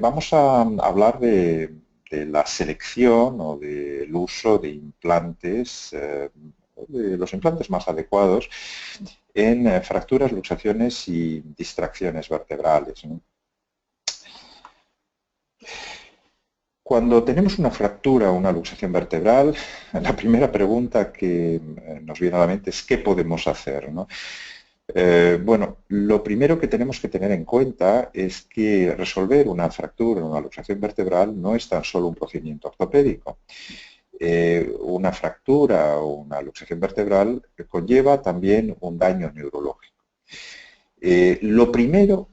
Vamos a hablar de la selección o del uso de implantes, de los implantes más adecuados en fracturas, luxaciones y distracciones vertebrales, ¿no? Cuando tenemos una fractura o una luxación vertebral, la primera pregunta que nos viene a la mente es ¿qué podemos hacer, ¿no? Bueno, lo primero que tenemos que tener en cuenta es que resolver una fractura o una luxación vertebral no es tan solo un procedimiento ortopédico. Una fractura o una luxación vertebral conlleva también un daño neurológico. Lo primero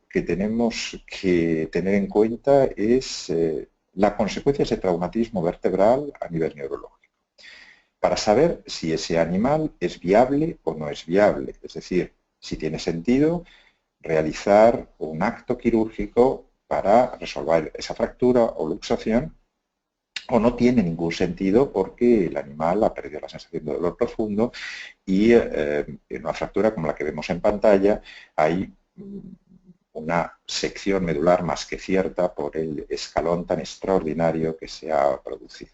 que tenemos que tener en cuenta es las consecuencias de traumatismo vertebral a nivel neurológico, para saber si ese animal es viable o no es viable, es decir, si tiene sentido realizar un acto quirúrgico para resolver esa fractura o luxación, o no tiene ningún sentido porque el animal ha perdido la sensación de dolor profundo y en una fractura como la que vemos en pantalla hay una sección medular más que cierta por el escalón tan extraordinario que se ha producido.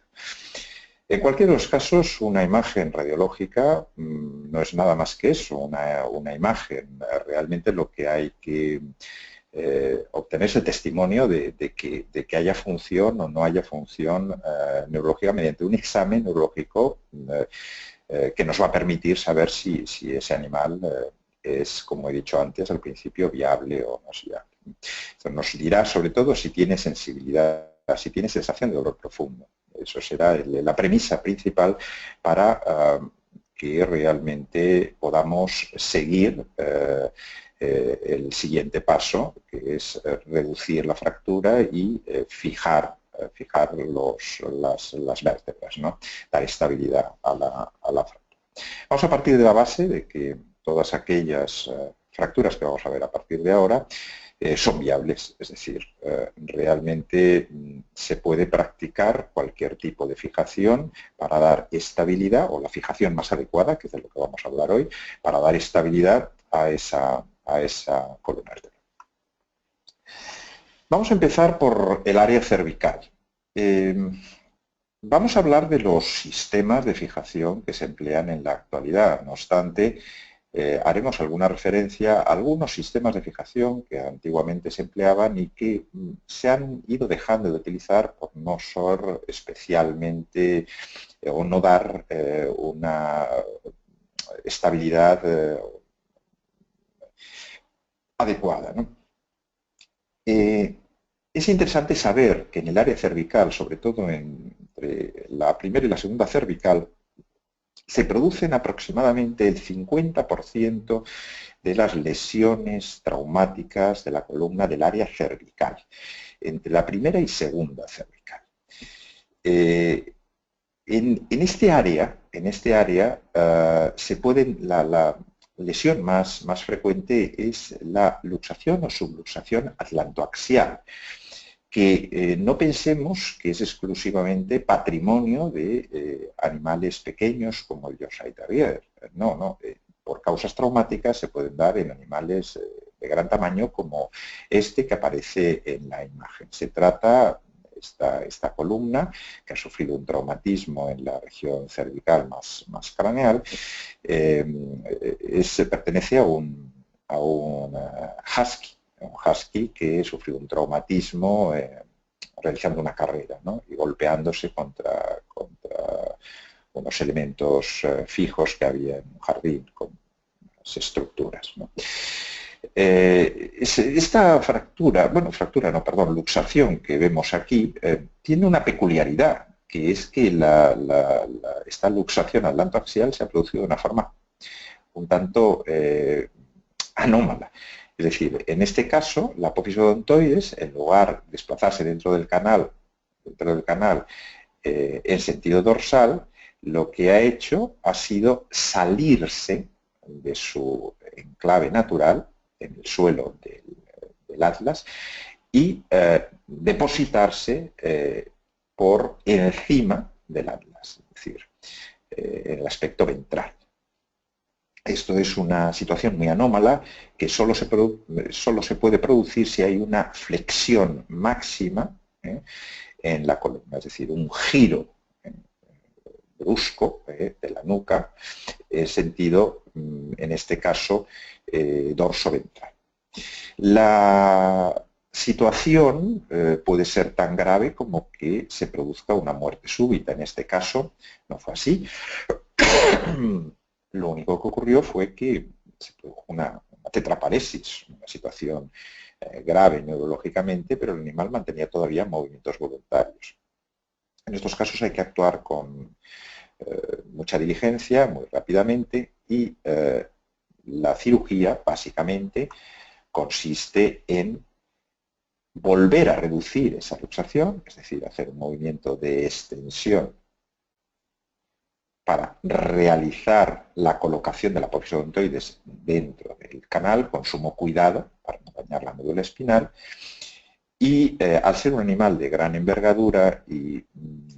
En cualquiera de los casos, una imagen radiológica no es nada más que eso, una imagen. Realmente lo que hay que obtener es el testimonio de que haya función o no haya función neurológica mediante un examen neurológico que nos va a permitir saber si ese animal es, como he dicho antes al principio, viable o no es viable. Esto nos dirá sobre todo si tiene sensibilidad, si tiene sensación de dolor profundo. Eso será la premisa principal para que realmente podamos seguir el siguiente paso, que es reducir la fractura y fijar las vértebras, ¿no? Dar estabilidad a la fractura. Vamos a partir de la base de que todas aquellas fracturas que vamos a ver a partir de ahora son viables, es decir, realmente se puede practicar cualquier tipo de fijación para dar estabilidad, o la fijación más adecuada, que es de lo que vamos a hablar hoy, para dar estabilidad a esa columna vertebral. Vamos a empezar por el área cervical. Vamos a hablar de los sistemas de fijación que se emplean en la actualidad. No obstante, haremos alguna referencia a algunos sistemas de fijación que antiguamente se empleaban y que se han ido dejando de utilizar por no ser especialmente o no dar una estabilidad adecuada, ¿no? Es interesante saber que en el área cervical, sobre todo entre la primera y la segunda cervical, se producen aproximadamente el 50% de las lesiones traumáticas de la columna del área cervical, entre la primera y segunda cervical. En este área se pueden, la lesión más frecuente es la luxación o subluxación atlantoaxial, que no pensemos que es exclusivamente patrimonio de animales pequeños como el Yorkshire Terrier. No, por causas traumáticas se pueden dar en animales de gran tamaño como este que aparece en la imagen. Se trata esta columna que ha sufrido un traumatismo en la región cervical más craneal, pertenece a un husky que sufrió un traumatismo realizando una carrera, ¿no? Y golpeándose contra unos elementos fijos que había en un jardín con unas estructuras, ¿no? Esta luxación que vemos aquí tiene una peculiaridad, que es que esta luxación atlantoaxial se ha producido de una forma un tanto anómala. Es decir, en este caso, la apófisis odontoides, en lugar de desplazarse dentro del canal en sentido dorsal, lo que ha hecho ha sido salirse de su enclave natural en el suelo del atlas y depositarse por encima del atlas, es decir, en el aspecto ventral. Esto es una situación muy anómala que solo se puede producir si hay una flexión máxima en la columna, es decir, un giro brusco de la nuca, sentido, en este caso, dorso-ventral. La situación puede ser tan grave como que se produzca una muerte súbita. En este caso no fue así. Lo único que ocurrió fue que se produjo una tetraparesis, una situación grave neurológicamente, pero el animal mantenía todavía movimientos voluntarios. En estos casos hay que actuar con mucha diligencia, muy rápidamente, y la cirugía básicamente consiste en volver a reducir esa luxación, es decir, hacer un movimiento de extensión para realizar la colocación de la apófisis odontoides dentro del canal con sumo cuidado para no dañar la médula espinal. Y al ser un animal de gran envergadura y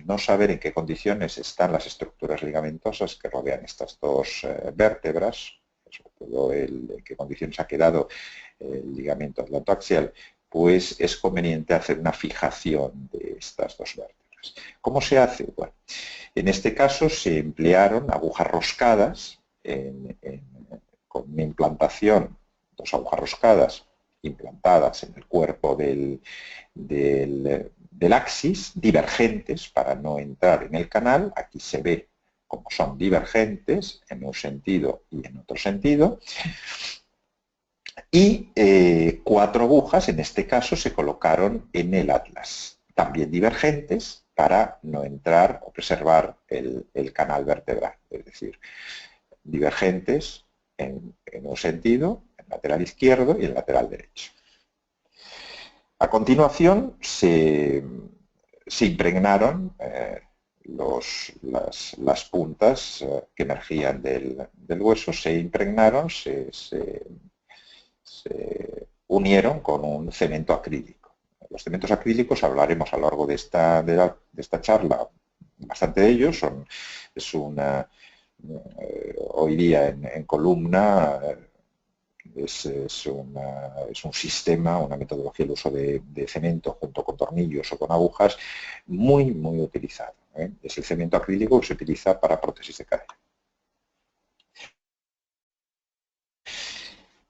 no saber en qué condiciones están las estructuras ligamentosas que rodean estas dos vértebras, sobre todo en qué condiciones ha quedado el ligamento atlantoaxial, pues es conveniente hacer una fijación de estas dos vértebras. ¿Cómo se hace? Bueno, en este caso se emplearon agujas roscadas con una implantación, dos agujas roscadas implantadas en el cuerpo del axis, divergentes para no entrar en el canal. Aquí se ve cómo son divergentes en un sentido y en otro sentido. Y 4 agujas, en este caso, se colocaron en el atlas, también divergentes para no entrar o preservar el canal vertebral, es decir, divergentes en un sentido, en el lateral izquierdo y en el lateral derecho. A continuación se impregnaron las puntas que emergían del hueso, se impregnaron, se unieron con un cemento acrílico. Los cementos acrílicos hablaremos a lo largo de esta charla bastante de ellos. Hoy día en columna es un sistema, una metodología de uso de cemento junto con tornillos o con agujas muy, muy utilizado. Es el cemento acrílico que se utiliza para prótesis de cadera.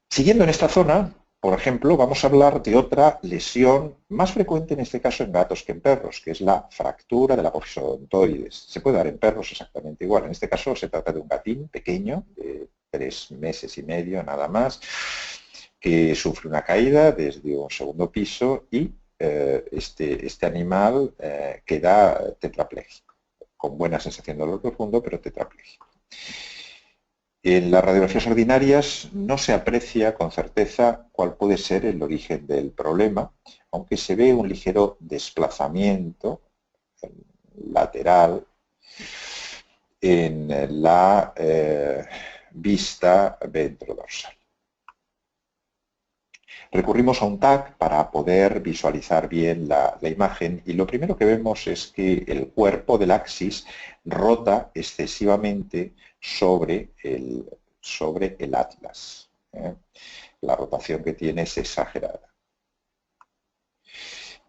Siguiendo en esta zona, por ejemplo, vamos a hablar de otra lesión más frecuente en este caso en gatos que en perros, que es la fractura de la apófisis odontoides. Se puede dar en perros exactamente igual. En este caso se trata de un gatín pequeño, de 3 meses y medio nada más, que sufre una caída desde un segundo piso y este animal queda tetrapléjico, con buena sensación de dolor profundo, pero tetrapléjico. En las radiografías ordinarias no se aprecia con certeza cuál puede ser el origen del problema, aunque se ve un ligero desplazamiento lateral en la vista ventrodorsal. Recurrimos a un TAC para poder visualizar bien la imagen y lo primero que vemos es que el cuerpo del axis rota excesivamente sobre el atlas. La rotación que tiene es exagerada.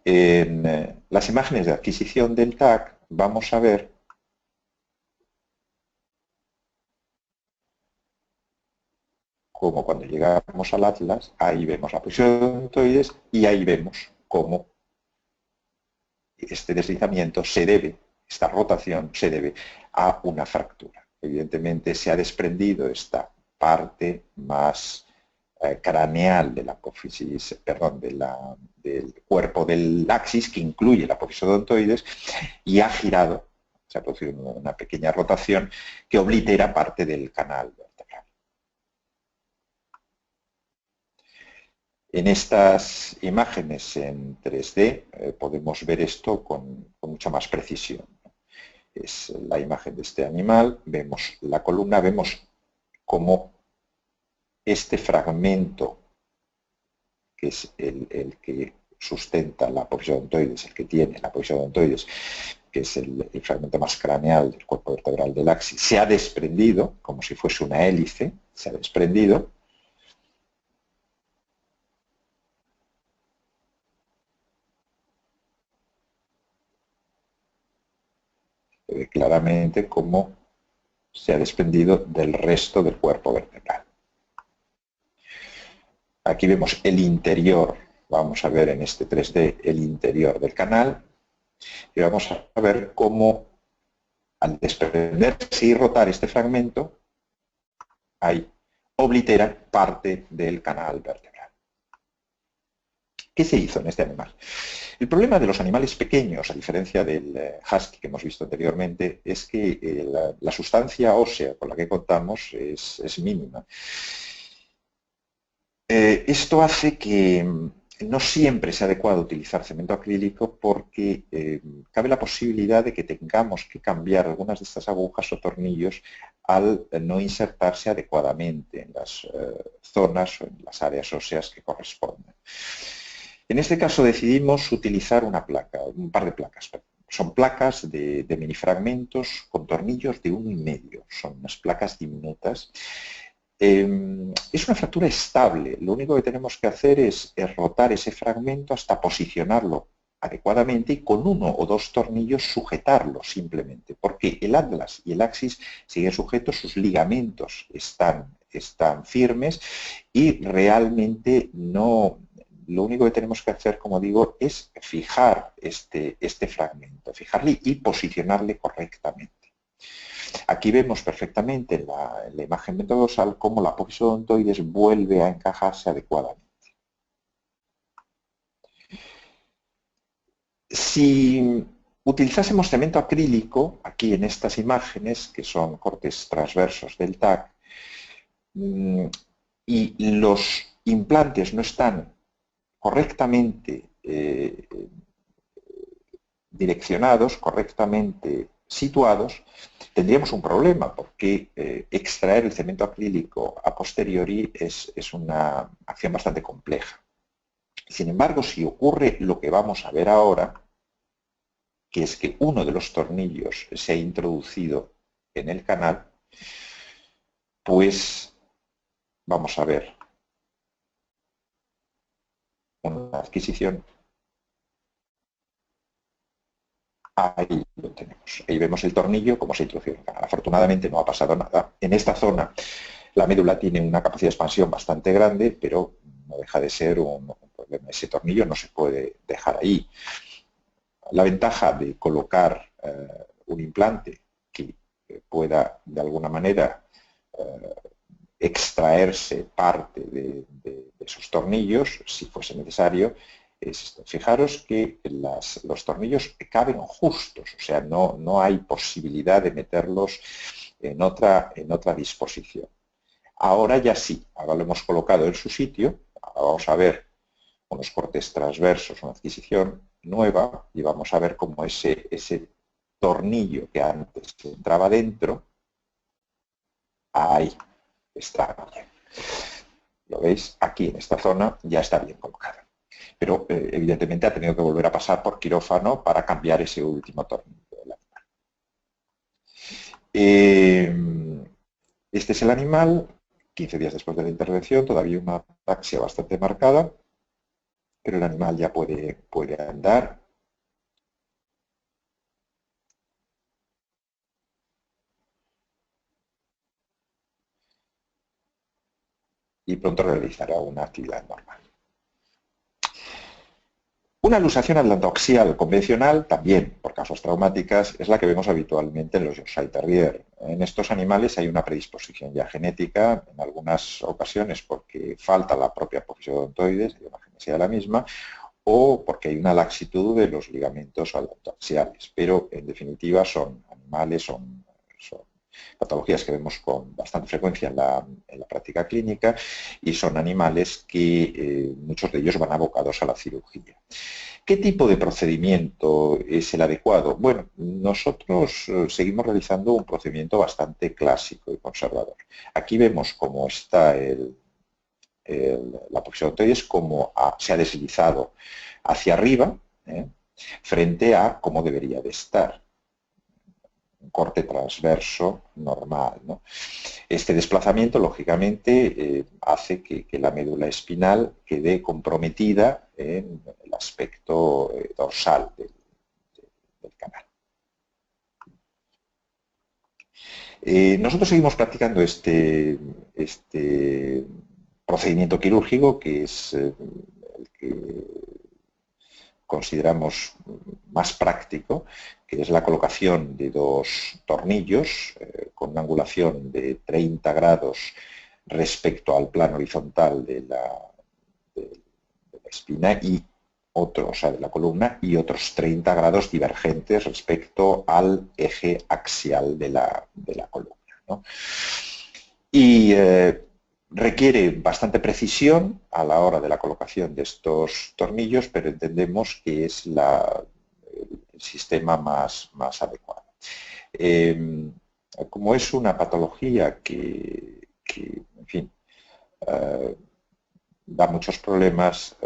En las imágenes de adquisición del TAC vamos a ver como cuando llegamos al atlas, ahí vemos la apófisis odontoides y ahí vemos cómo este deslizamiento se debe, esta rotación se debe a una fractura. Evidentemente se ha desprendido esta parte más craneal de la apófisis, perdón, del cuerpo del axis que incluye la apófisis odontoides y ha girado, se ha producido una pequeña rotación que oblitera parte del canal vertebral. En estas imágenes en 3D podemos ver esto con mucha más precisión. Es la imagen de este animal, vemos la columna, vemos cómo este fragmento, que es el que sustenta la apófisis odontoides, el que tiene la apófisis odontoides, que es el fragmento más craneal del cuerpo vertebral del axis, se ha desprendido, como si fuese una hélice, se ha desprendido. Se ve claramente cómo se ha desprendido del resto del cuerpo vertebral. Aquí vemos el interior, vamos a ver en este 3D el interior del canal, y vamos a ver cómo al desprenderse y rotar este fragmento, ahí oblitera parte del canal vertebral. ¿Qué se hizo en este animal? El problema de los animales pequeños, a diferencia del husky que hemos visto anteriormente, es que la sustancia ósea con la que contamos es mínima. Esto hace que no siempre sea adecuado utilizar cemento acrílico porque cabe la posibilidad de que tengamos que cambiar algunas de estas agujas o tornillos al no insertarse adecuadamente en las zonas o en las áreas óseas que corresponden. En este caso decidimos utilizar una placa, un par de placas. Son placas de minifragmentos con tornillos de 1,5. Son unas placas diminutas. Es una fractura estable. Lo único que tenemos que hacer es rotar ese fragmento hasta posicionarlo adecuadamente y con 1 o 2 tornillos sujetarlo simplemente, porque el atlas y el axis siguen sujetos, sus ligamentos están firmes y realmente no... Lo único que tenemos que hacer, como digo, es fijar este fragmento, fijarle y posicionarle correctamente. Aquí vemos perfectamente en la imagen ventodorsal cómo la apófisis odontoides vuelve a encajarse adecuadamente. Si utilizásemos cemento acrílico, aquí en estas imágenes, que son cortes transversos del TAC, y los implantes no están correctamente direccionados, correctamente situados, tendríamos un problema porque extraer el cemento acrílico a posteriori es una acción bastante compleja. Sin embargo, si ocurre lo que vamos a ver ahora, que es que uno de los tornillos se ha introducido en el canal, pues vamos a ver una adquisición. Ahí lo tenemos. Ahí vemos el tornillo, como se introduce en el canal. Afortunadamente no ha pasado nada. En esta zona la médula tiene una capacidad de expansión bastante grande, pero no deja de ser un problema. Ese tornillo no se puede dejar ahí. La ventaja de colocar un implante que pueda de alguna manera extraerse parte de esos tornillos, si fuese necesario, es esto. Fijaros que los tornillos caben justos, o sea, no hay posibilidad de meterlos en otra disposición. Ahora ya sí, ahora lo hemos colocado en su sitio, ahora vamos a ver unos cortes transversos, una adquisición nueva, y vamos a ver cómo ese tornillo que antes entraba dentro, ahí está bien. ¿Lo veis? Aquí en esta zona ya está bien colocado. Pero evidentemente ha tenido que volver a pasar por quirófano para cambiar ese último tornillo del animal. Este es el animal, 15 días después de la intervención, todavía una ataxia bastante marcada, pero el animal ya puede andar. Y pronto realizará una actividad normal. Una luxación atlantoaxial convencional, también por causas traumáticas, es la que vemos habitualmente en los Yorkshire Terrier. En estos animales hay una predisposición ya genética, en algunas ocasiones porque falta la propia apófisis odontoides, la genesia de la misma, o porque hay una laxitud de los ligamentos atlantoaxiales. Pero, en definitiva, son animales, son patologías que vemos con bastante frecuencia en la práctica clínica y son animales que muchos de ellos van abocados a la cirugía. ¿Qué tipo de procedimiento es el adecuado? Bueno, nosotros seguimos realizando un procedimiento bastante clásico y conservador. Aquí vemos cómo está la apófisis odontoides, cómo se ha deslizado hacia arriba, frente a cómo debería de estar. un corte transverso normal, ¿no? Este desplazamiento, lógicamente, hace que la médula espinal quede comprometida en el aspecto dorsal del canal. Nosotros seguimos practicando este procedimiento quirúrgico, que es el que consideramos más práctico, que es la colocación de dos tornillos con una angulación de 30 grados respecto al plano horizontal de la espina y otros, o sea, de la columna, y otros 30 grados divergentes respecto al eje axial de la columna, ¿no? Y requiere bastante precisión a la hora de la colocación de estos tornillos, pero entendemos que es el sistema más adecuado. Como es una patología que en fin, da muchos problemas,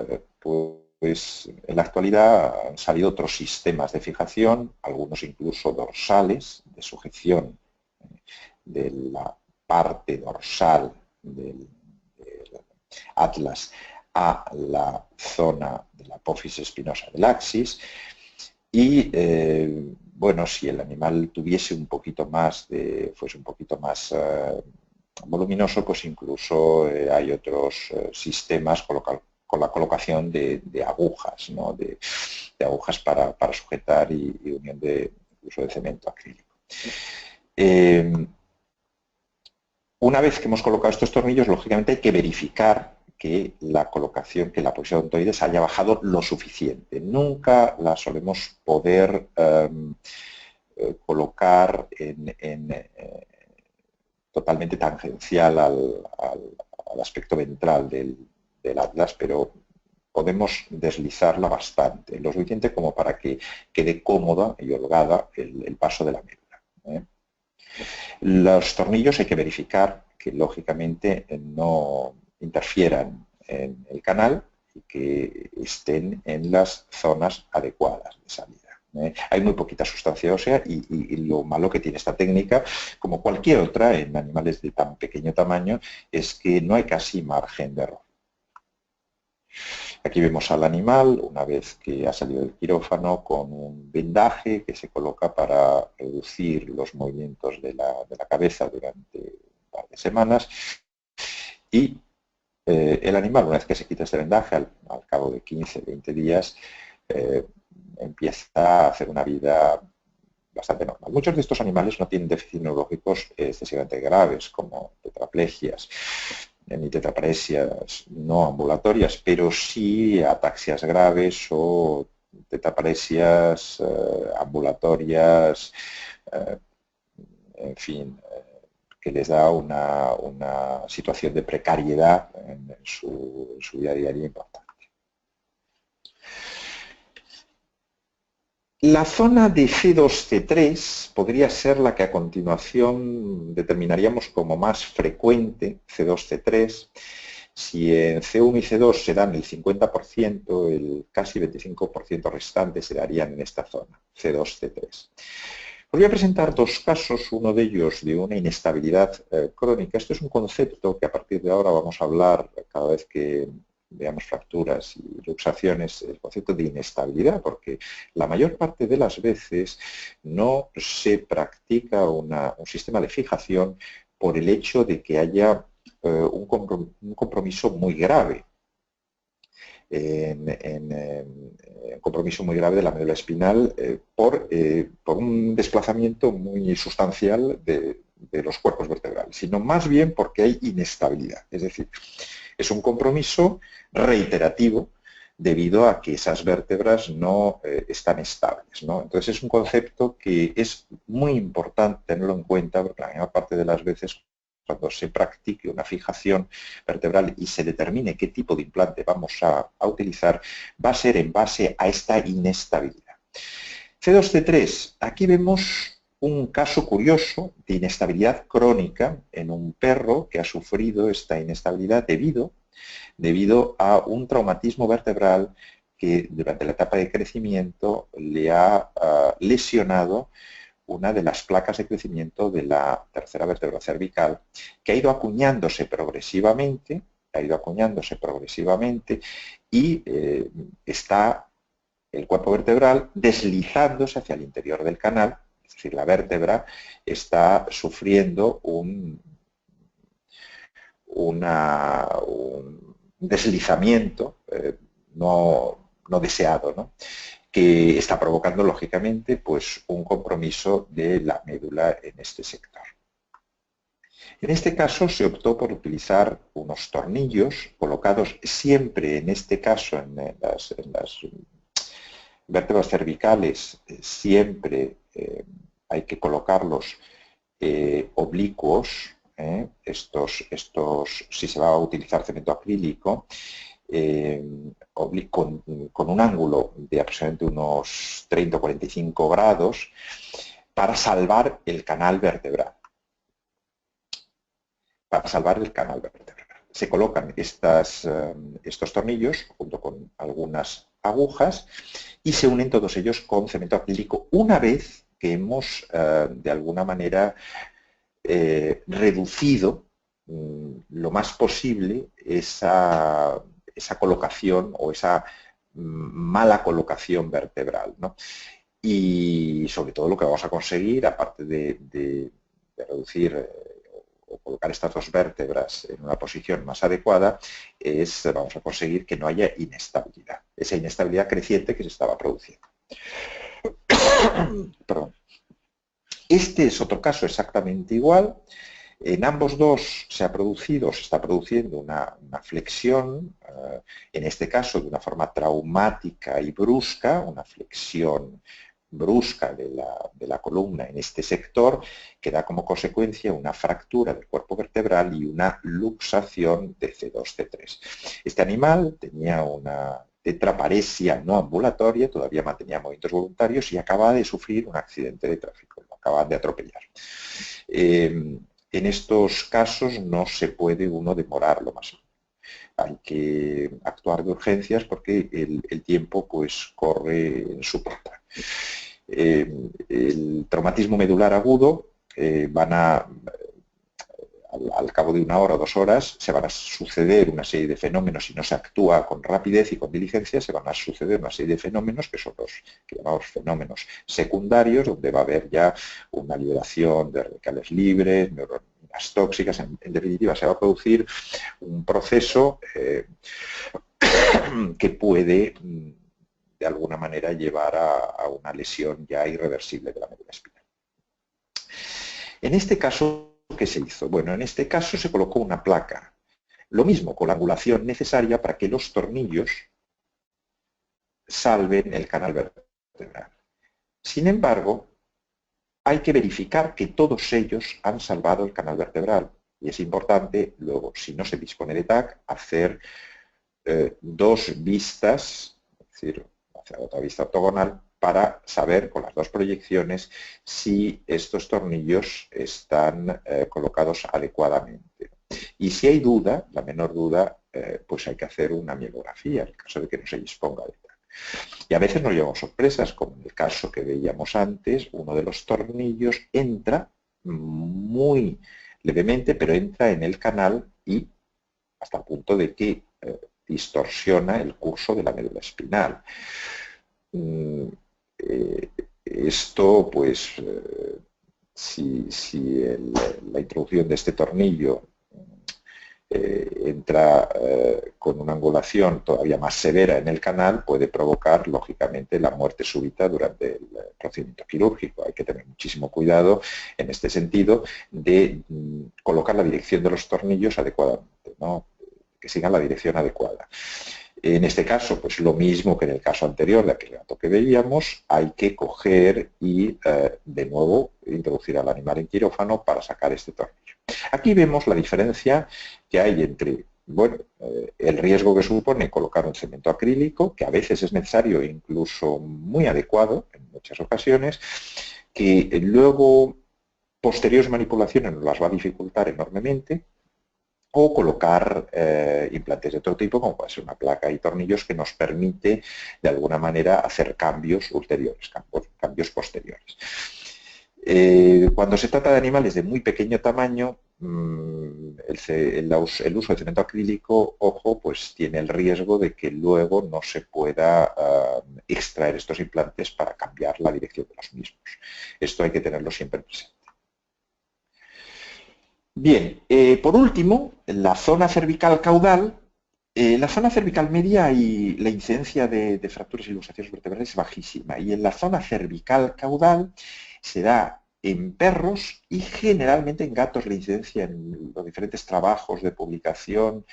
pues en la actualidad han salido otros sistemas de fijación, algunos incluso dorsales, de sujeción de la parte dorsal del atlas a la zona de la apófisis espinosa del axis. Y bueno, si el animal tuviese un poquito más fuese un poquito más voluminoso, pues incluso hay otros sistemas con la colocación de agujas, ¿no? de agujas para sujetar y unión incluso de cemento acrílico. Una vez que hemos colocado estos tornillos, lógicamente hay que verificar que la colocación, que la posición de ontoides haya bajado lo suficiente. Nunca la solemos poder colocar totalmente tangencial al aspecto ventral del atlas, pero podemos deslizarla bastante, lo suficiente como para que quede cómoda y holgada el paso de la médula. Los tornillos hay que verificar que lógicamente no interfieran en el canal y que estén en las zonas adecuadas de salida. Hay muy poquita sustancia ósea y lo malo que tiene esta técnica, como cualquier otra en animales de tan pequeño tamaño, es que no hay casi margen de error. Aquí vemos al animal una vez que ha salido del quirófano con un vendaje que se coloca para reducir los movimientos de la cabeza durante un par de semanas y el animal, una vez que se quita este vendaje, al cabo de 15-20 días, empieza a hacer una vida bastante normal. Muchos de estos animales no tienen déficits neurológicos excesivamente graves, como tetraplegias, ni tetraparesias no ambulatorias, pero sí ataxias graves o tetraparesias ambulatorias, en fin, que les da una situación de precariedad en su vida diaria importante. La zona de C2-C3 podría ser la que a continuación determinaríamos como más frecuente, C2-C3. Si en C1 y C2 se dan el 50%, el casi 25% restante se darían en esta zona, C2-C3. Os voy a presentar dos casos, uno de ellos de una inestabilidad crónica. Esto es un concepto que a partir de ahora vamos a hablar cada vez que veamos fracturas y luxaciones, el concepto de inestabilidad, porque la mayor parte de las veces no se practica un sistema de fijación por el hecho de que haya un compromiso muy grave. Un compromiso muy grave de la médula espinal por un desplazamiento muy sustancial de los cuerpos vertebrales, sino más bien porque hay inestabilidad. Es decir, es un compromiso reiterativo debido a que esas vértebras no están estables, ¿no? Entonces es un concepto que es muy importante tenerlo en cuenta, porque la mayor parte de las veces cuando se practique una fijación vertebral y se determine qué tipo de implante vamos a utilizar, va a ser en base a esta inestabilidad. C2-C3, aquí vemos un caso curioso de inestabilidad crónica en un perro que ha sufrido esta inestabilidad debido a un traumatismo vertebral que durante la etapa de crecimiento le ha lesionado una de las placas de crecimiento de la tercera vértebra cervical, que ha ido acuñándose progresivamente, y está el cuerpo vertebral deslizándose hacia el interior del canal, es decir, la vértebra está sufriendo un deslizamiento no deseado, ¿no? Que está provocando, lógicamente, pues, un compromiso de la médula en este sector. En este caso se optó por utilizar unos tornillos colocados siempre, en este caso, en las vértebras cervicales, siempre hay que colocarlos oblicuos. Estos, si se va a utilizar cemento acrílico, con un ángulo de aproximadamente unos 30 o 45 grados para salvar el canal vertebral. Se colocan estos tornillos junto con algunas agujas y se unen todos ellos con cemento acrílico una vez que hemos, de alguna manera, reducido lo más posible esa colocación o esa mala colocación vertebral, ¿no? Y sobre todo lo que vamos a conseguir, aparte de reducir o colocar estas dos vértebras en una posición más adecuada, vamos a conseguir que no haya inestabilidad, esa inestabilidad creciente que se estaba produciendo. Perdón. Este es otro caso exactamente igual. En ambos dos se está produciendo una flexión, en este caso de una forma traumática y brusca, una flexión brusca de la columna en este sector, que da como consecuencia una fractura del cuerpo vertebral y una luxación de C2-C3. Este animal tenía una tetraparesia no ambulatoria, todavía mantenía movimientos voluntarios y acaba de sufrir un accidente de tráfico, lo acaban de atropellar. En estos casos no se puede uno demorarlo más. Hay que actuar de urgencias porque el tiempo, pues, corre en su contra. El traumatismo medular agudo al cabo de 1 hora o 2 horas se van a suceder una serie de fenómenos. Si no se actúa con rapidez y con diligencia, se van a suceder una serie de fenómenos que son los que llamamos fenómenos secundarios, donde va a haber ya una liberación de radicales libres, neuronas tóxicas. En definitiva, se va a producir un proceso que puede, de alguna manera, llevar a una lesión ya irreversible de la médula espinal. En este caso, ¿qué se hizo? Bueno, en este caso se colocó una placa. Lo mismo, con la angulación necesaria para que los tornillos salven el canal vertebral. Sin embargo, hay que verificar que todos ellos han salvado el canal vertebral. Y es importante, luego, si no se dispone de TAC, hacer 2 vistas, es decir, hacer otra vista ortogonal, para saber con las 2 proyecciones si estos tornillos están colocados adecuadamente. Y si hay duda, la menor duda, pues hay que hacer una mielografía en el caso de que no se disponga de TAC. Y a veces nos llevamos sorpresas, como en el caso que veíamos antes, uno de los tornillos entra muy levemente, pero entra en el canal y hasta el punto de que distorsiona el curso de la médula espinal. Esto, pues, si la introducción de este tornillo entra con una angulación todavía más severa en el canal, puede provocar, lógicamente, la muerte súbita durante el procedimiento quirúrgico. Hay que tener muchísimo cuidado en este sentido de colocar la dirección de los tornillos adecuadamente, ¿no? Que sigan la dirección adecuada. En este caso, pues lo mismo que en el caso anterior de aquel gato que veíamos, hay que coger y de nuevo introducir al animal en quirófano para sacar este tornillo. Aquí vemos la diferencia que hay entre, bueno, el riesgo que supone colocar un cemento acrílico, que a veces es necesario e incluso muy adecuado en muchas ocasiones, que luego posteriores manipulaciones nos las va a dificultar enormemente, o colocar implantes de otro tipo, como puede ser una placa y tornillos, que nos permite, de alguna manera, hacer cambios ulteriores, cambios posteriores. Cuando se trata de animales de muy pequeño tamaño, el uso de cemento acrílico, ojo, pues tiene el riesgo de que luego no se pueda extraer estos implantes para cambiar la dirección de los mismos. Esto hay que tenerlo siempre presente. Bien, por último, la zona cervical caudal. La zona cervical media y la incidencia de fracturas y luxaciones vertebrales es bajísima. Y en la zona cervical caudal se da en perros y generalmente en gatos. La incidencia en los diferentes trabajos de publicación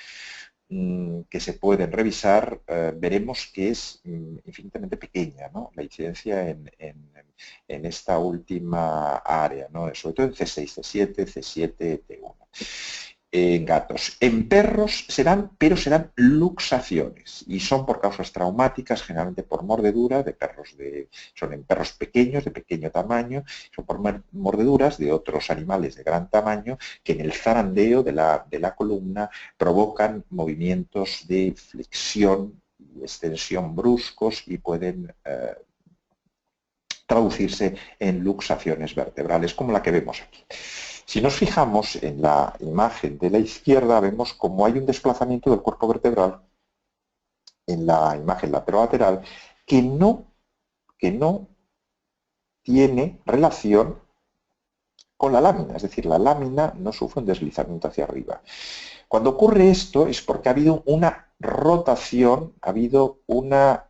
que se pueden revisar, veremos que es infinitamente pequeña, ¿no? La incidencia en esta última área, ¿no? Sobre todo en C6, C7, C7, T1. En gatos. En perros pero serán luxaciones y son por causas traumáticas, generalmente por mordedura de perros son en perros pequeños, de pequeño tamaño, son por mordeduras de otros animales de gran tamaño que en el zarandeo de la columna provocan movimientos de flexión y extensión bruscos y pueden traducirse en luxaciones vertebrales, como la que vemos aquí. Si nos fijamos en la imagen de la izquierda, vemos cómo hay un desplazamiento del cuerpo vertebral en la imagen lateral que no tiene relación con la lámina, es decir, la lámina no sufre un deslizamiento hacia arriba. Cuando ocurre esto es porque ha habido una rotación, ha habido una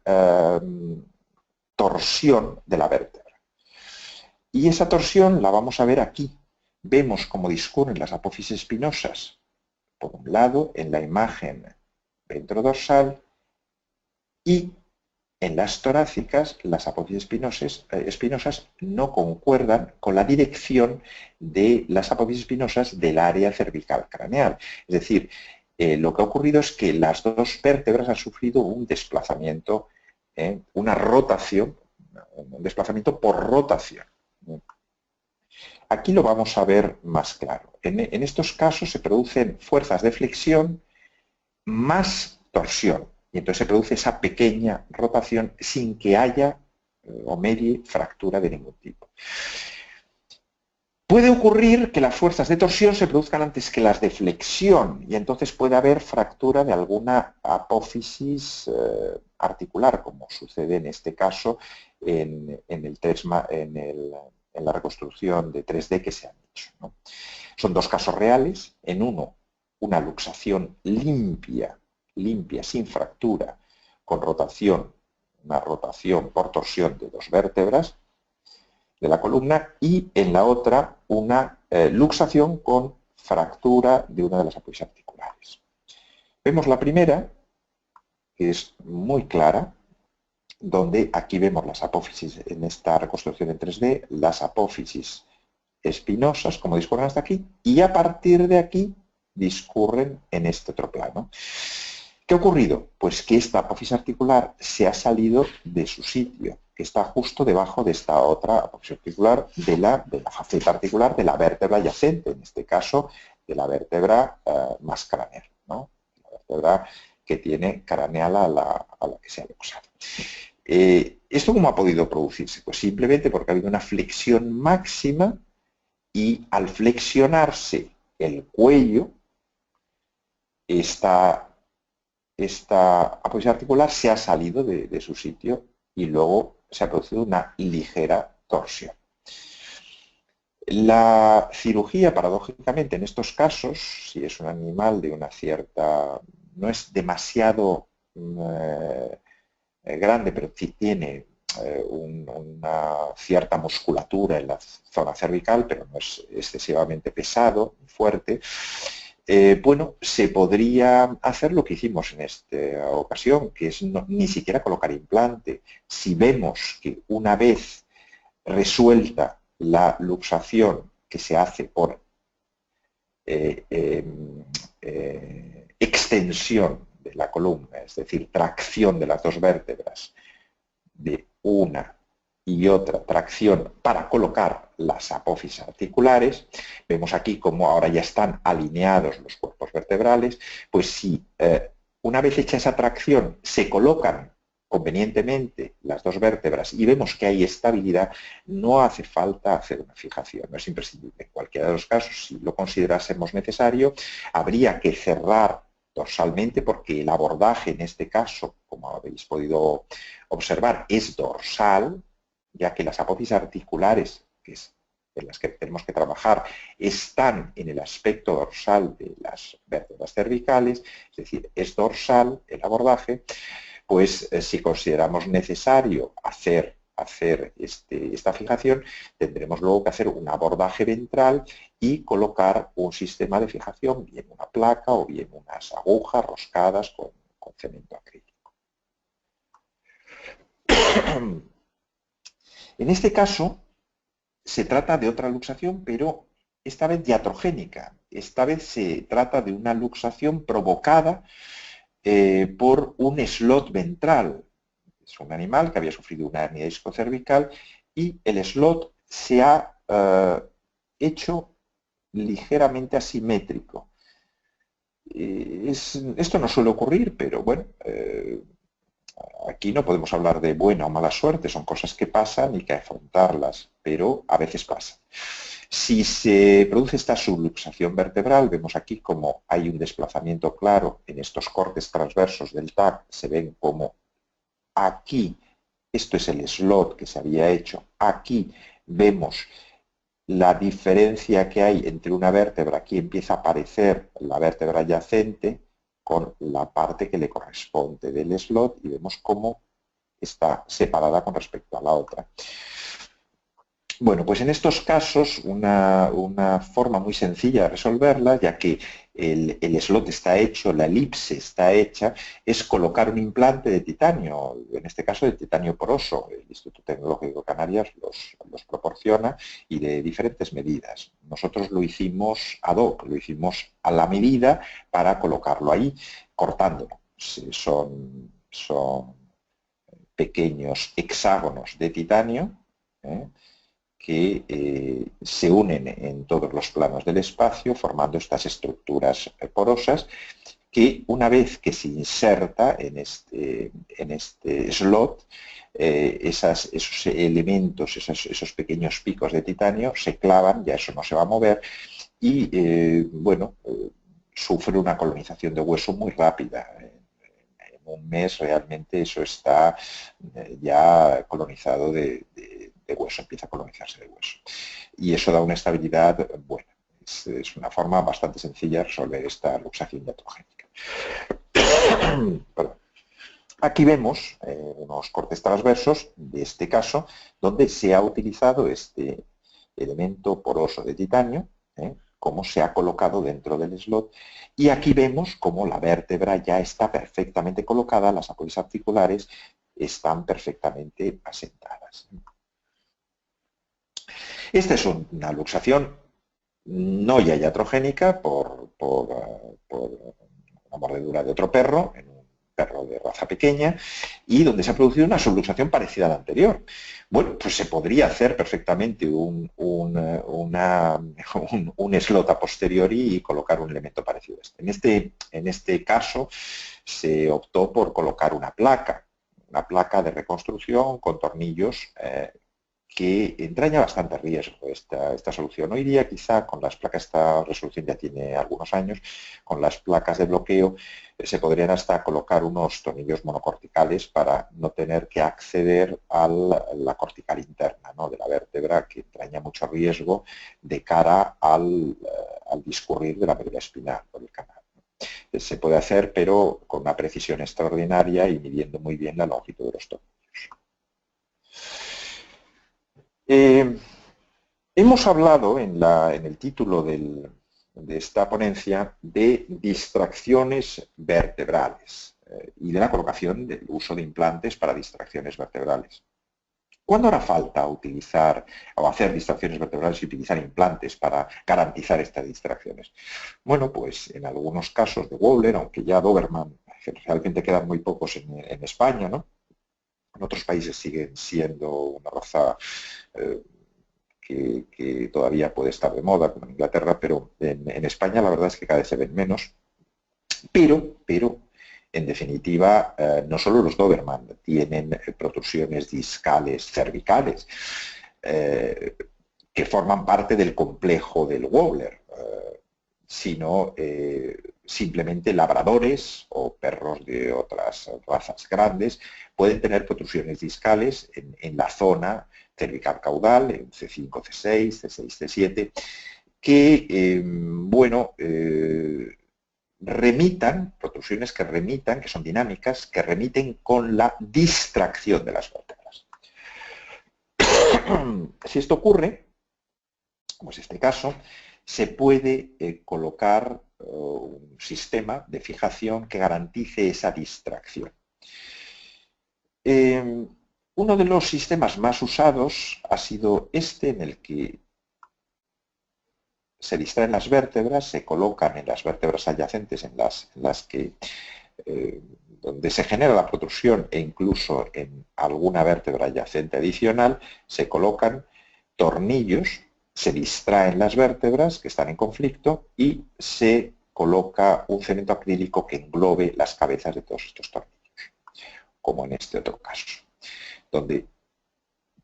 torsión de la vértebra. Y esa torsión la vamos a ver aquí. Vemos cómo discurren las apófisis espinosas, por un lado, en la imagen ventrodorsal, y en las torácicas, las apófisis espinosas no concuerdan con la dirección de las apófisis espinosas del área cervical craneal. Es decir, lo que ha ocurrido es que las dos vértebras han sufrido un desplazamiento, una rotación, un desplazamiento por rotación. Aquí lo vamos a ver más claro. En estos casos se producen fuerzas de flexión más torsión. Y entonces se produce esa pequeña rotación sin que haya o medie fractura de ningún tipo. Puede ocurrir que las fuerzas de torsión se produzcan antes que las de flexión y entonces puede haber fractura de alguna apófisis articular, como sucede en este caso en la reconstrucción de 3D que se han hecho, ¿no? Son dos casos reales. En uno, una luxación limpia, sin fractura, con rotación, una rotación por torsión de dos vértebras de la columna, y en la otra una luxación con fractura de una de las apófisis articulares. Vemos la primera, que es muy clara, donde aquí vemos las apófisis en esta reconstrucción en 3D, las apófisis espinosas, como discurren hasta aquí, y a partir de aquí discurren en este otro plano. ¿Qué ha ocurrido? Pues que esta apófisis articular se ha salido de su sitio, que está justo debajo de esta otra apófisis articular, de la faceta articular de la vértebra adyacente, en este caso de la vértebra más craneal, ¿no? La vértebra que tiene craneal a la que se ha luxado. ¿Esto cómo ha podido producirse? Pues simplemente porque ha habido una flexión máxima y al flexionarse el cuello, esta apófisis articular se ha salido de su sitio y luego se ha producido una ligera torsión. La cirugía, paradójicamente, en estos casos, si es un animal de una cierta, no es demasiado grande, pero sí tiene una cierta musculatura en la zona cervical, pero no es excesivamente pesado, fuerte, bueno, se podría hacer lo que hicimos en esta ocasión, que es ni siquiera colocar implante. Si vemos que una vez resuelta la luxación que se hace por extensión de la columna, es decir, tracción de las dos vértebras, de una y otra tracción para colocar las apófisis articulares, vemos aquí como ahora ya están alineados los cuerpos vertebrales, pues si una vez hecha esa tracción se colocan convenientemente las dos vértebras y vemos que hay estabilidad, no hace falta hacer una fijación, no es imprescindible. En cualquiera de los casos, si lo considerásemos necesario, habría que cerrar dorsalmente porque el abordaje en este caso, como habéis podido observar, es dorsal, ya que las apófisis articulares, que es en las que tenemos que trabajar, están en el aspecto dorsal de las vértebras cervicales, es decir, es dorsal el abordaje. Pues si consideramos necesario hacer esta fijación, tendremos luego que hacer un abordaje ventral y colocar un sistema de fijación, bien una placa o bien unas agujas roscadas con cemento acrílico. En este caso, se trata de otra luxación, pero esta vez diatrogénica. Esta vez se trata de una luxación provocada por un slot ventral. Es un animal que había sufrido una hernia discocervical y el slot se ha hecho ligeramente asimétrico. Esto no suele ocurrir, pero bueno, aquí no podemos hablar de buena o mala suerte, son cosas que pasan y que afrontarlas, pero a veces pasan. Si se produce esta subluxación vertebral, vemos aquí como hay un desplazamiento claro en estos cortes transversos del TAC, se ven como aquí, esto es el slot que se había hecho, aquí vemos la diferencia que hay entre una vértebra, aquí empieza a aparecer la vértebra adyacente con la parte que le corresponde del slot y vemos cómo está separada con respecto a la otra. Bueno, pues en estos casos una forma muy sencilla de resolverla, ya que el slot está hecho, la elipse está hecha, es colocar un implante de titanio, en este caso de titanio poroso. El Instituto Tecnológico de Canarias los proporciona y de diferentes medidas. Nosotros lo hicimos ad hoc, lo hicimos a la medida para colocarlo ahí, cortándolo. Son pequeños hexágonos de titanio, que se unen en todos los planos del espacio formando estas estructuras porosas que una vez que se inserta en este slot, esos elementos, esos pequeños picos de titanio se clavan, ya eso no se va a mover y bueno, sufre una colonización de hueso muy rápida. En un mes realmente eso está ya colonizado de hueso, empieza a colonizarse de hueso. Y eso da una estabilidad buena. Es una forma bastante sencilla de resolver esta luxación diatrogénica. Aquí vemos unos cortes transversos de este caso, donde se ha utilizado este elemento poroso de titanio, cómo se ha colocado dentro del slot, y aquí vemos cómo la vértebra ya está perfectamente colocada, las apófisis articulares están perfectamente asentadas. Esta es una luxación no ya iatrogénica por una mordedura de otro perro, en un perro de raza pequeña, y donde se ha producido una subluxación parecida a la anterior. Bueno, pues se podría hacer perfectamente un slot a posteriori y colocar un elemento parecido a este. En este caso se optó por colocar una placa de reconstrucción con tornillos que entraña bastante riesgo esta solución. Hoy día quizá con las placas, esta resolución ya tiene algunos años, con las placas de bloqueo se podrían hasta colocar unos tornillos monocorticales para no tener que acceder a la cortical interna, ¿no?, de la vértebra, que entraña mucho riesgo de cara al discurrir de la médula espinal por el canal. Se puede hacer, pero con una precisión extraordinaria y midiendo muy bien la longitud de los tornillos. Hemos hablado en el título de esta ponencia de distracciones vertebrales y de la colocación del uso de implantes para distracciones vertebrales. ¿Cuándo hará falta utilizar o hacer distracciones vertebrales y utilizar implantes para garantizar estas distracciones? Bueno, pues en algunos casos de Wöhler, aunque ya Doberman realmente quedan muy pocos en España, ¿no? En otros países siguen siendo una raza que todavía puede estar de moda, como en Inglaterra, pero en España la verdad es que cada vez se ven menos. Pero En definitiva, no solo los Doberman tienen protrusiones discales cervicales, que forman parte del complejo del Wobbler, sino simplemente labradores o perros de otras razas grandes pueden tener protrusiones discales en la zona cervical caudal, en C5, C6, C6, C7, que, bueno, remitan, protrusiones que remitan, que son dinámicas, que remiten con la distracción de las vértebras. Si esto ocurre, como es este caso, se puede colocar un sistema de fijación que garantice esa distracción. Uno de los sistemas más usados ha sido este, en el que se distraen las vértebras, se colocan en las vértebras adyacentes en las que donde se genera la protrusión e incluso en alguna vértebra adyacente adicional, se colocan tornillos, se distraen las vértebras que están en conflicto y se coloca un cemento acrílico que englobe las cabezas de todos estos tornillos, como en este otro caso, donde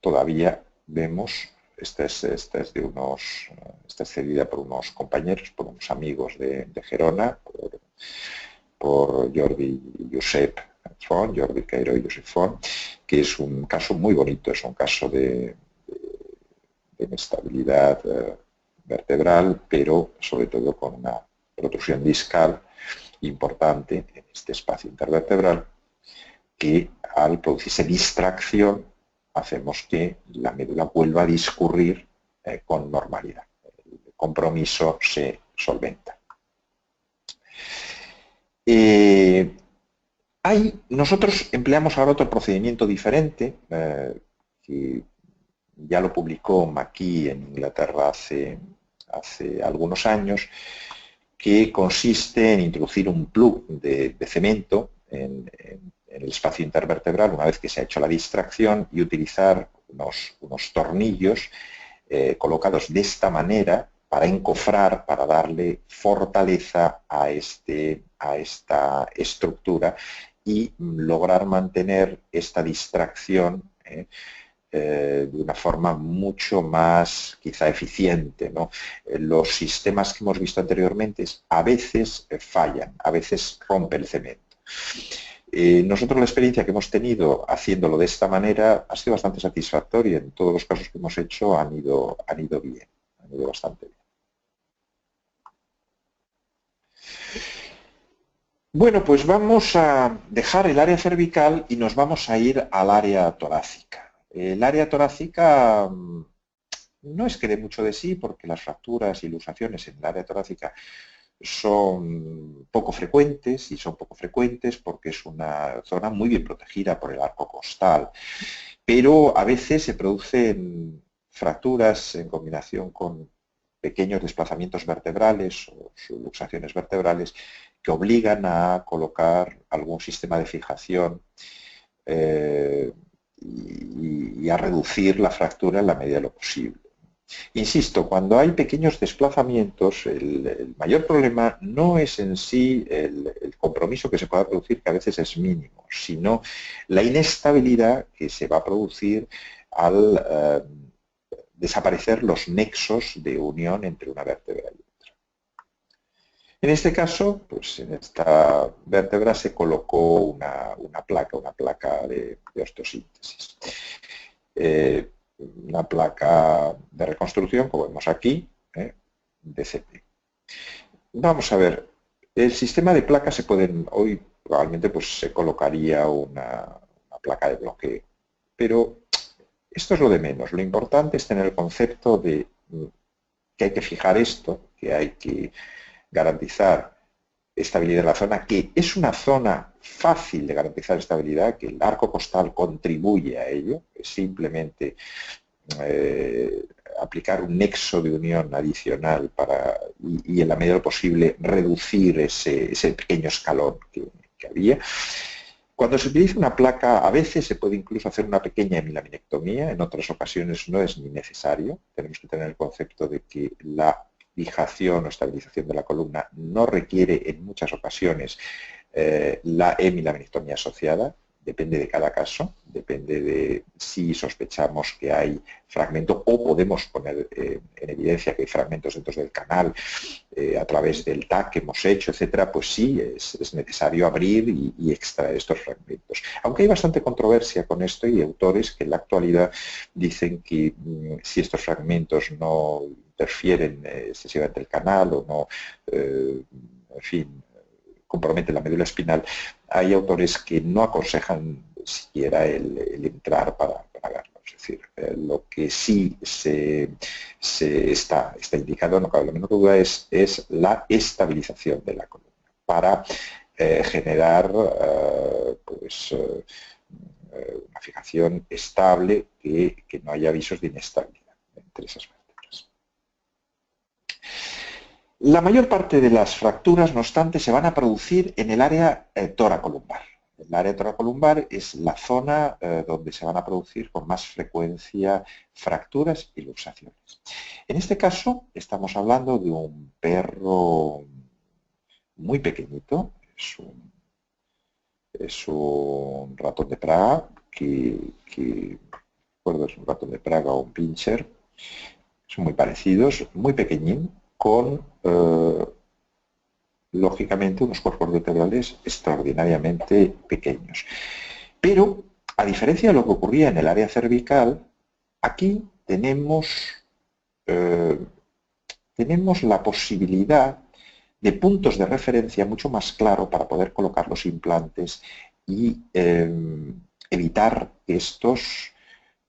todavía vemos, esta es cedida por unos compañeros, por unos amigos de Gerona, por Jordi y Josep Font, Jordi Cairo y Josep Font, que es un caso muy bonito, es un caso de inestabilidad vertebral, pero sobre todo con una protrusión discal importante en este espacio intervertebral, que al producirse distracción hacemos que la médula vuelva a discurrir con normalidad. El compromiso se solventa. Nosotros empleamos ahora otro procedimiento diferente, que ya lo publicó McKee en Inglaterra hace algunos años, que consiste en introducir un plug de cemento en el espacio intervertebral una vez que se ha hecho la distracción y utilizar unos tornillos colocados de esta manera para encofrar, para darle fortaleza a esta estructura y lograr mantener esta distracción de una forma mucho más quizá eficiente, ¿no? Los sistemas que hemos visto anteriormente a veces fallan, a veces rompe el cemento. Nosotros la experiencia que hemos tenido haciéndolo de esta manera ha sido bastante satisfactoria. En todos los casos que hemos hecho han ido bien, han ido bastante bien. Bueno, pues vamos a dejar el área cervical y nos vamos a ir al área torácica. El área torácica no es que dé mucho de sí, porque las fracturas y luxaciones en el área torácica son poco frecuentes, y son poco frecuentes porque es una zona muy bien protegida por el arco costal, pero a veces se producen fracturas en combinación con pequeños desplazamientos vertebrales o subluxaciones vertebrales que obligan a colocar algún sistema de fijación y a reducir la fractura en la medida de lo posible. Insisto, cuando hay pequeños desplazamientos, el mayor problema no es en sí el compromiso que se pueda producir, que a veces es mínimo, sino la inestabilidad que se va a producir al desaparecer los nexos de unión entre una vértebra y otra. En este caso, pues en esta vértebra se colocó una placa de osteosíntesis. Una placa de reconstrucción, como vemos aquí, DCP. Vamos a ver, el sistema de placas se pueden, hoy probablemente pues se colocaría una placa de bloqueo, pero esto es lo de menos. Lo importante es tener el concepto de que hay que fijar esto, que hay que garantizar estabilidad en la zona, que es una zona fácil de garantizar estabilidad, que el arco costal contribuye a ello, es simplemente aplicar un nexo de unión adicional y en la medida de lo posible reducir ese pequeño escalón que había. Cuando se utiliza una placa, a veces se puede incluso hacer una pequeña hemilaminectomía, en otras ocasiones no es ni necesario. Tenemos que tener el concepto de que la fijación o estabilización de la columna no requiere en muchas ocasiones la hemilaminectomía asociada. Depende de cada caso, depende de si sospechamos que hay fragmentos o podemos poner en evidencia que hay fragmentos dentro del canal a través del TAC que hemos hecho, etcétera, pues sí, es necesario abrir y extraer estos fragmentos. Aunque hay bastante controversia con esto y autores que en la actualidad dicen que si estos fragmentos no interfieren excesivamente el canal o no, en fin, comprometen la médula espinal, hay autores que no aconsejan siquiera el entrar para verlo. Es decir, lo que sí está indicado, no cabe la menor duda, es la estabilización de la columna para generar una fijación estable, que no haya avisos de inestabilidad entre esas vértebras. La mayor parte de las fracturas, no obstante, se van a producir en el área toracolumbar. El área toracolumbar es la zona donde se van a producir con más frecuencia fracturas y luxaciones. En este caso, estamos hablando de un perro muy pequeñito, es un ratón de Praga, recuerdo, es un ratón de Praga o un pincher, son muy parecidos, muy pequeñín, con lógicamente unos cuerpos vertebrales extraordinariamente pequeños. Pero, a diferencia de lo que ocurría en el área cervical, aquí tenemos la posibilidad de puntos de referencia mucho más claro para poder colocar los implantes y evitar que estos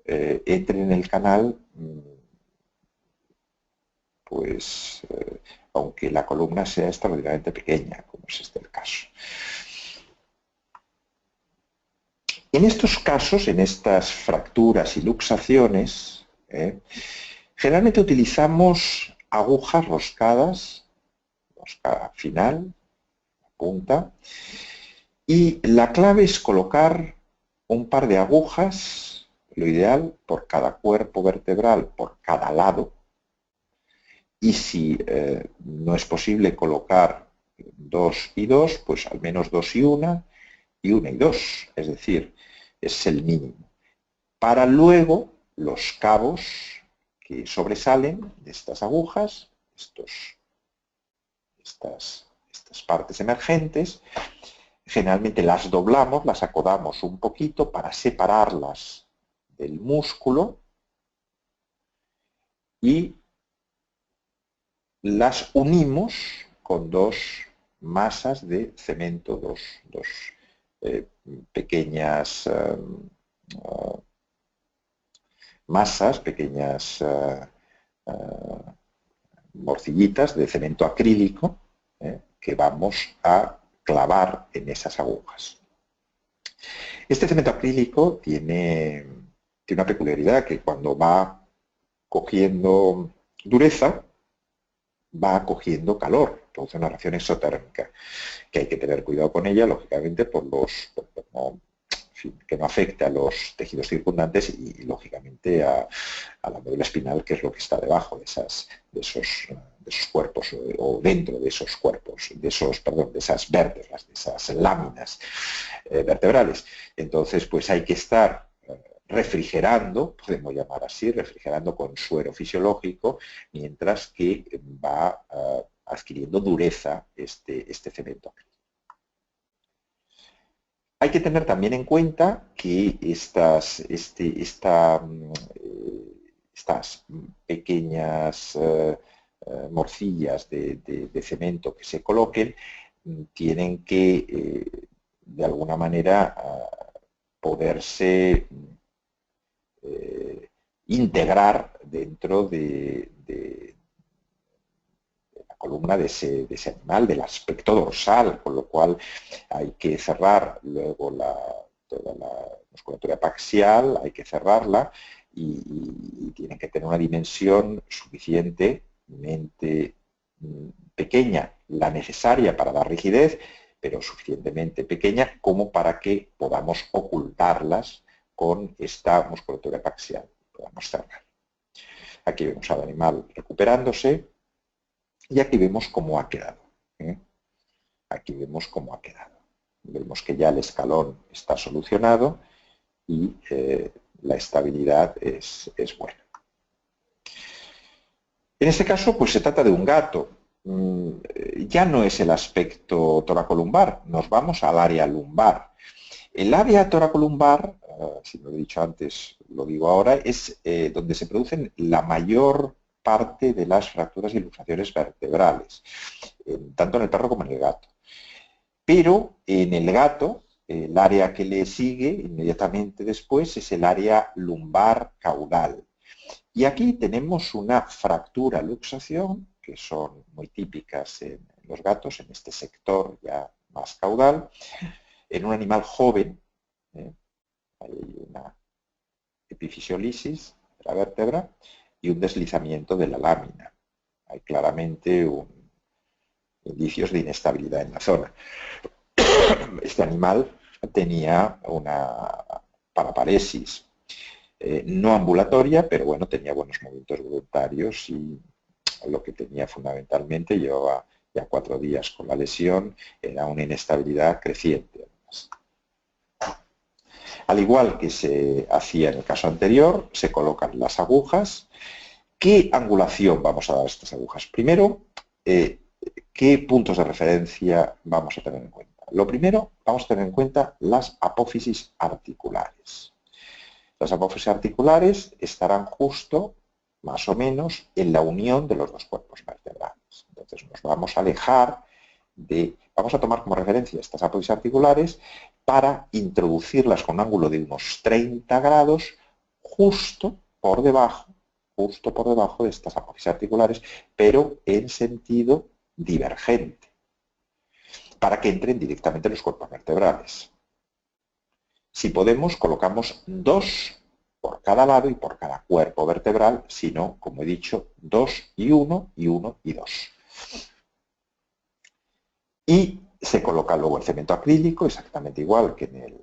entren en el canal, aunque la columna sea extraordinariamente pequeña, como es este el caso. En estos casos, en estas fracturas y luxaciones, generalmente utilizamos agujas roscadas, rosca final, punta, y la clave es colocar un par de agujas, lo ideal, por cada cuerpo vertebral, por cada lado, y si no es posible colocar 2 y 2, pues al menos 2 y 1 y 1 y 2, es decir, es el mínimo. Para luego los cabos que sobresalen de estas agujas, estas partes emergentes, generalmente las doblamos, las acodamos un poquito para separarlas del músculo y las unimos con 2 masas de cemento, dos pequeñas masas, pequeñas morcillitas de cemento acrílico que vamos a clavar en esas agujas. Este cemento acrílico tiene una peculiaridad, que cuando va cogiendo dureza, va cogiendo calor, produce una reacción exotérmica, que hay que tener cuidado con ella, lógicamente, que no afecte a los tejidos circundantes y lógicamente a la médula espinal, que es lo que está debajo de esos cuerpos, o dentro de esos cuerpos, de esas vértebras, de esas láminas vertebrales. Entonces, pues hay que estar refrigerando, podemos llamar así, refrigerando con suero fisiológico, mientras que va adquiriendo dureza este cemento acrílico. Hay que tener también en cuenta que estas pequeñas morcillas de cemento que se coloquen tienen que, de alguna manera, poderse integrar dentro de la columna de ese animal, del aspecto dorsal, con lo cual hay que cerrar luego toda la musculatura axial, hay que cerrarla y tiene que tener una dimensión suficientemente pequeña, la necesaria para dar rigidez, pero suficientemente pequeña como para que podamos ocultarlas con esta musculatura axial. Podamos cerrar. Aquí vemos al animal recuperándose y aquí vemos cómo ha quedado. Aquí vemos cómo ha quedado. vemos que ya el escalón está solucionado y la estabilidad es buena. En este caso, pues se trata de un gato. Ya no es el aspecto toracolumbar, nos vamos al área lumbar. El área toracolumbar, si lo he dicho antes, lo digo ahora, es donde se producen la mayor parte de las fracturas y luxaciones vertebrales, tanto en el perro como en el gato. Pero en el gato, el área que le sigue inmediatamente después es el área lumbar caudal. Y aquí tenemos una fractura luxación, que son muy típicas en los gatos, en este sector ya más caudal, en un animal joven. Hay una epifisiolisis de la vértebra y un deslizamiento de la lámina. Hay claramente indicios de inestabilidad en la zona. Este animal tenía una paraparesis no ambulatoria, pero bueno, tenía buenos movimientos voluntarios y lo que tenía fundamentalmente, llevaba ya 4 días con la lesión, era una inestabilidad creciente. Al igual que se hacía en el caso anterior, se colocan las agujas. ¿Qué angulación vamos a dar a estas agujas? Primero, ¿qué puntos de referencia vamos a tener en cuenta? Lo primero, vamos a tener en cuenta las apófisis articulares. Las apófisis articulares estarán justo, más o menos, en la unión de los dos cuerpos vertebrales. Entonces nos vamos a alejar vamos a tomar como referencia estas apófisis articulares para introducirlas con un ángulo de unos 30 grados justo por debajo de estas apófisis articulares, pero en sentido divergente, para que entren directamente en los cuerpos vertebrales. Si podemos, colocamos 2 por cada lado y por cada cuerpo vertebral, si no, como he dicho, 2 y 1, y 1 y 2. Y se coloca luego el cemento acrílico, exactamente igual que en el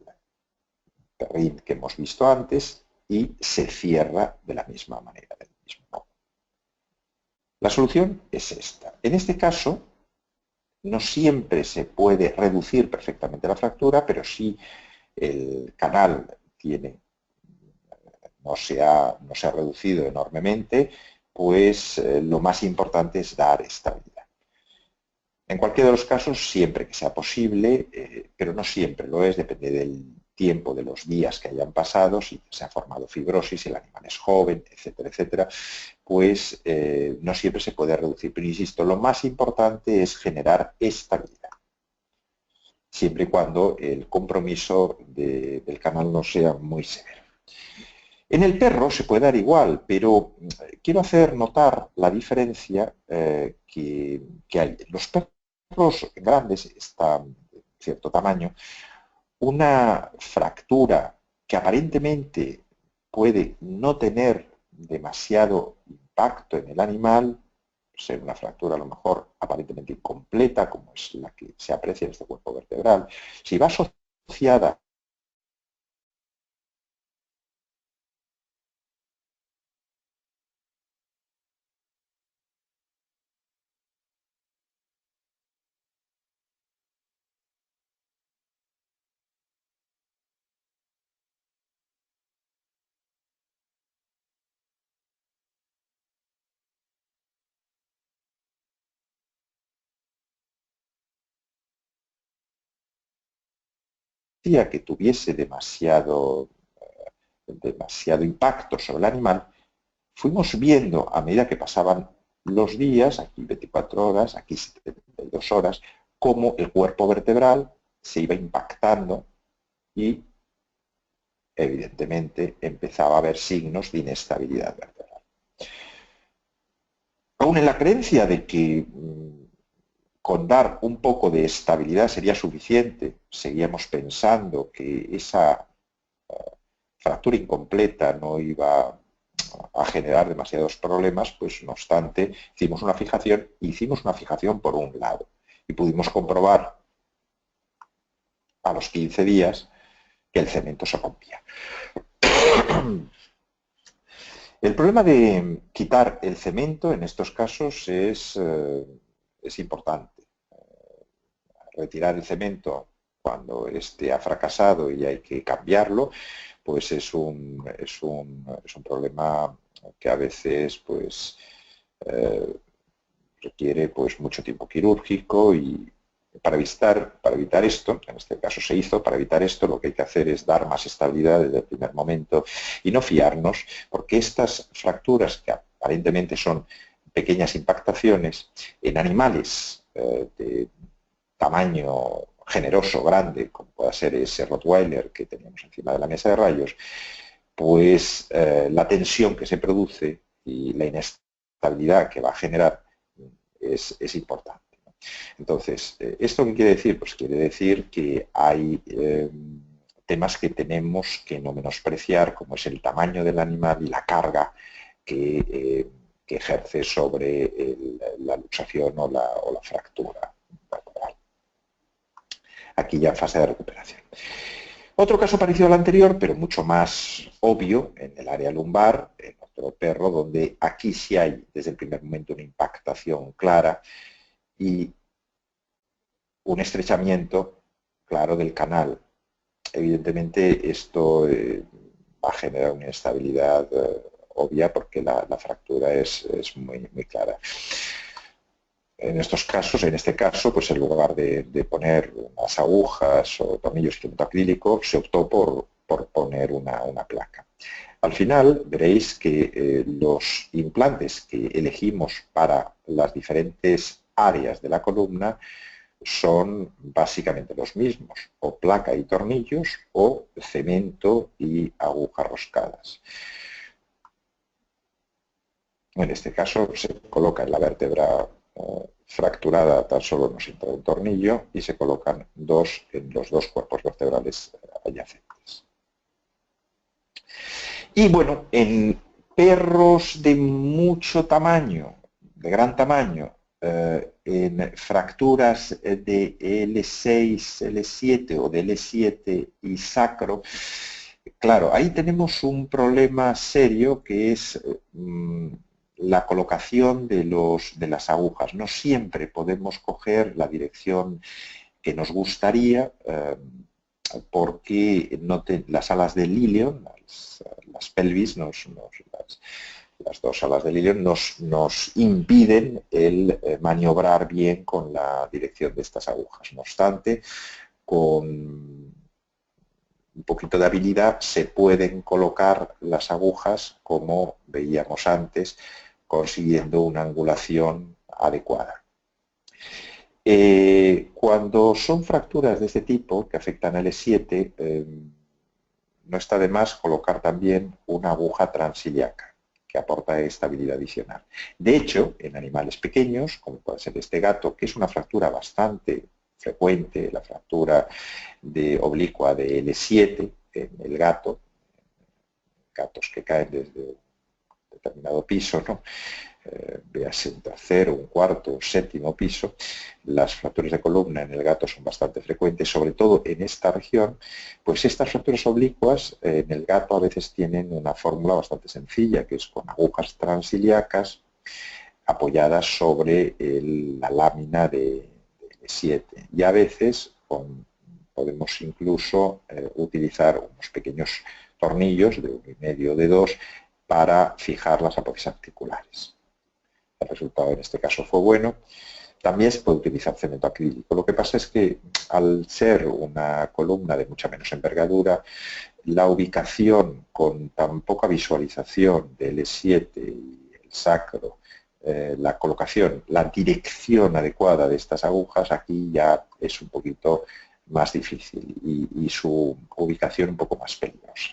perrín que hemos visto antes, y se cierra de la misma manera, del mismo modo. La solución es esta. En este caso, no siempre se puede reducir perfectamente la fractura, pero sí el canal no se ha reducido enormemente, pues lo más importante es dar estabilidad. En cualquiera de los casos, siempre que sea posible, pero no siempre lo es, depende del tiempo, de los días que hayan pasado, si se ha formado fibrosis, si el animal es joven, etcétera, etcétera, pues no siempre se puede reducir. Pero insisto, lo más importante es generar estabilidad, siempre y cuando el compromiso del canal no sea muy severo. En el perro se puede dar igual, pero quiero hacer notar la diferencia que hay. Los perros grandes, están de cierto tamaño, una fractura que aparentemente puede no tener demasiado impacto en el animal, ser una fractura a lo mejor aparentemente incompleta, como es la que se aprecia en este cuerpo vertebral, si va asociada que tuviese demasiado impacto sobre el animal, fuimos viendo a medida que pasaban los días, aquí 24 horas, aquí 72 horas, cómo el cuerpo vertebral se iba impactando y evidentemente empezaba a haber signos de inestabilidad vertebral. Aún en la creencia de que con dar un poco de estabilidad sería suficiente, seguíamos pensando que esa fractura incompleta no iba a generar demasiados problemas, pues no obstante hicimos una fijación por un lado y pudimos comprobar a los 15 días que el cemento se rompía. El problema de quitar el cemento en estos casos es importante. Retirar el cemento cuando este ha fracasado y hay que cambiarlo, pues es un problema que a veces pues, requiere pues, mucho tiempo quirúrgico y para evitar esto, en este caso se hizo, para evitar esto lo que hay que hacer es dar más estabilidad desde el primer momento y no fiarnos, porque estas fracturas que aparentemente son pequeñas impactaciones en animales de tamaño generoso, grande, como pueda ser ese Rottweiler que teníamos encima de la mesa de rayos, pues la tensión que se produce y la inestabilidad que va a generar es importante. Entonces, ¿esto qué quiere decir? Pues quiere decir que hay temas que tenemos que no menospreciar, como es el tamaño del animal y la carga que ejerce sobre la luxación o la fractura vertebral. Aquí ya en fase de recuperación. Otro caso parecido al anterior, pero mucho más obvio, en el área lumbar, en otro perro, donde aquí sí hay desde el primer momento una impactación clara y un estrechamiento claro del canal. Evidentemente esto va a generar una inestabilidad obvia porque la fractura es muy, muy clara. En estos casos, en este caso, pues en lugar de poner unas agujas o tornillos de cemento acrílico, se optó por poner una placa. Al final veréis que los implantes que elegimos para las diferentes áreas de la columna son básicamente los mismos, o placa y tornillos, o cemento y agujas roscadas. En este caso se coloca en la vértebra fracturada, tan solo nos entra un tornillo y se colocan dos en los dos cuerpos vertebrales adyacentes. Y bueno, en perros de mucho tamaño, de gran tamaño, en fracturas de L6, L7 o de L7 y sacro, claro, ahí tenemos un problema serio que es la colocación de las agujas. No siempre podemos coger la dirección que nos gustaría porque las alas del ilion, las pelvis, las dos alas del ilion nos impiden el maniobrar bien con la dirección de estas agujas. No obstante, con un poquito de habilidad se pueden colocar las agujas como veíamos antes, consiguiendo una angulación adecuada. Cuando son fracturas de este tipo que afectan al L7, no está de más colocar también una aguja transiliaca que aporta estabilidad adicional. De hecho, en animales pequeños, como puede ser este gato, que es una fractura bastante frecuente, la fractura oblicua de L7 en el gato, gatos que caen desde un determinado piso, ¿no? Véase un tercero, un cuarto, un séptimo piso, las fracturas de columna en el gato son bastante frecuentes, sobre todo en esta región, pues estas fracturas oblicuas en el gato a veces tienen una fórmula bastante sencilla, que es con agujas transiliacas apoyadas sobre la lámina de L7. Y a veces podemos incluso utilizar unos pequeños tornillos de 1,5 o de 2 para fijar las apófisis articulares. El resultado en este caso fue bueno. También se puede utilizar cemento acrílico. Lo que pasa es que al ser una columna de mucha menos envergadura, la ubicación con tan poca visualización del L7 y el sacro, la colocación, la dirección adecuada de estas agujas, aquí ya es un poquito más difícil y su ubicación un poco más peligrosa.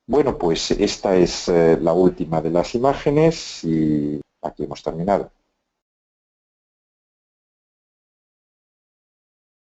Bueno, pues esta es la última de las imágenes y aquí hemos terminado.